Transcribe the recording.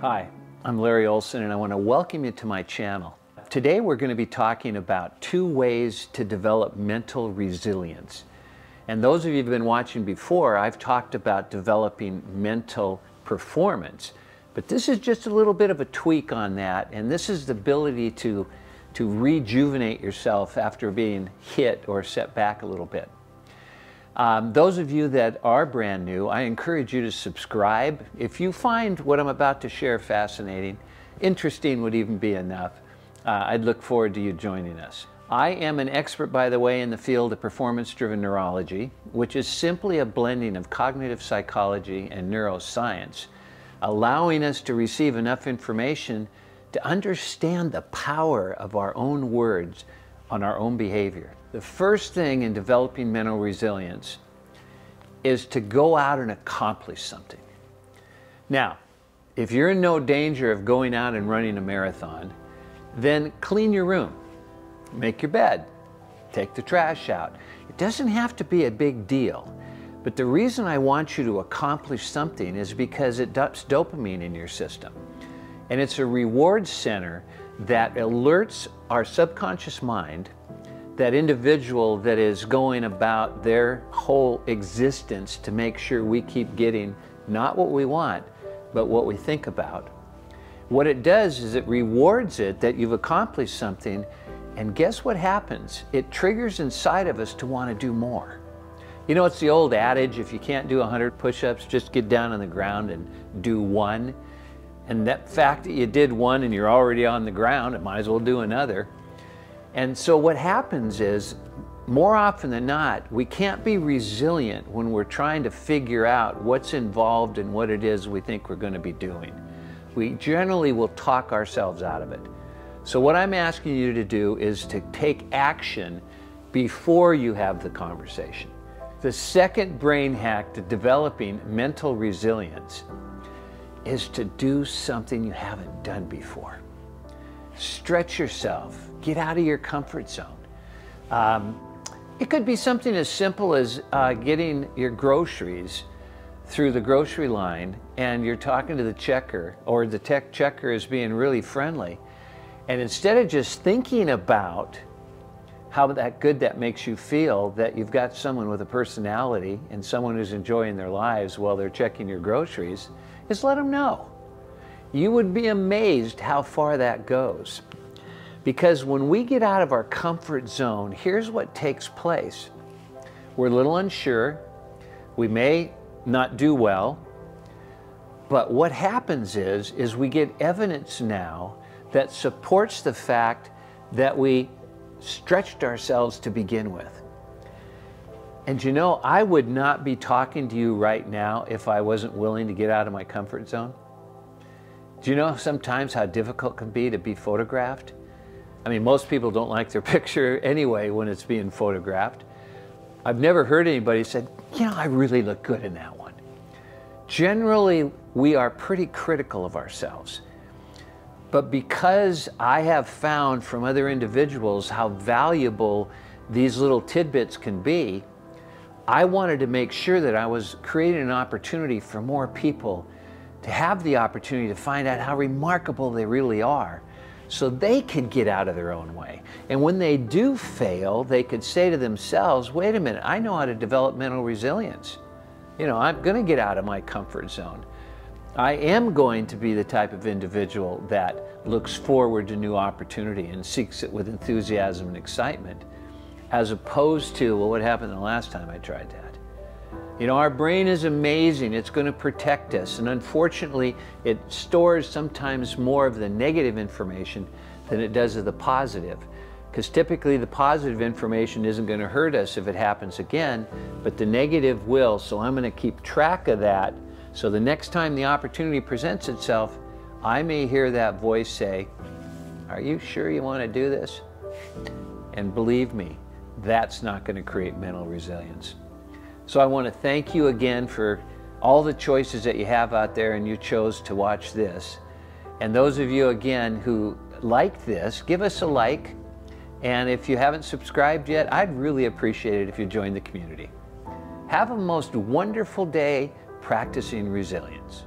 Hi, I'm Larry Olson and I want to welcome you to my channel. Today we're going to be talking about 2 ways to develop mental resilience. And those of you who've been watching before, I've talked about developing mental performance. But this is just a little bit of a tweak on that, and this is the ability to rejuvenate yourself after being hit or set back a little bit. Those of you that are brand new, I encourage you to subscribe. If you find what I'm about to share fascinating, interesting would even be enough, I'd look forward to you joining us. I am an expert, by the way, in the field of performance-driven neurology, which is simply a blending of cognitive psychology and neuroscience, allowing us to receive enough information to understand the power of our own words on our own behavior. The first thing in developing mental resilience is to go out and accomplish something. Now, if you're in no danger of going out and running a marathon, then clean your room, make your bed, take the trash out. It doesn't have to be a big deal, but the reason I want you to accomplish something is because it dumps dopamine in your system. And it's a reward center that alerts our subconscious mind, that individual that is going about their whole existence to make sure we keep getting not what we want, but what we think about. What it does is it rewards it that you've accomplished something, and guess what happens? It triggers inside of us to want to do more. You know, it's the old adage, if you can't do 100 push-ups, just get down on the ground and do 1. And that fact that you did 1 and you're already on the ground, it might as well do another. And so what happens is, more often than not, we can't be resilient when we're trying to figure out what's involved in what it is we think we're going to be doing. We generally will talk ourselves out of it. So what I'm asking you to do is to take action before you have the conversation. The second brain hack to developing mental resilience is to do something you haven't done before. Stretch yourself, get out of your comfort zone. It could be something as simple as getting your groceries through the grocery line, and you're talking to the checker, or the tech checker is being really friendly. And instead of just thinking about how good that makes you feel, that you've got someone with a personality and someone who's enjoying their lives while they're checking your groceries, is let them know. You would be amazed how far that goes. Because when we get out of our comfort zone, here's what takes place. We're a little unsure. We may not do well. But what happens is we get evidence now that supports the fact that we stretched ourselves to begin with. And you know, I would not be talking to you right now if I wasn't willing to get out of my comfort zone. Do you know sometimes how difficult it can be to be photographed? I mean, most people don't like their picture anyway when it's being photographed. I've never heard anybody say, you know, I really look good in that one. Generally, we are pretty critical of ourselves. But because I have found from other individuals how valuable these little tidbits can be, I wanted to make sure that I was creating an opportunity for more people to have the opportunity to find out how remarkable they really are, so they could get out of their own way. And when they do fail, they could say to themselves, wait a minute, I know how to develop mental resilience. You know, I'm going to get out of my comfort zone. I am going to be the type of individual that looks forward to new opportunity and seeks it with enthusiasm and excitement, as opposed to, well, what happened the last time I tried that? You know, our brain is amazing. It's going to protect us. And unfortunately, it stores sometimes more of the negative information than it does of the positive. Because typically the positive information isn't going to hurt us if it happens again, but the negative will. So I'm going to keep track of that. So the next time the opportunity presents itself, I may hear that voice say, are you sure you want to do this? And believe me, that's not going to create mental resilience. So I want to thank you again for all the choices that you have out there, and you chose to watch this. And those of you again who like this, give us a like. And if you haven't subscribed yet, I'd really appreciate it if you join the community. Have a most wonderful day practicing resilience.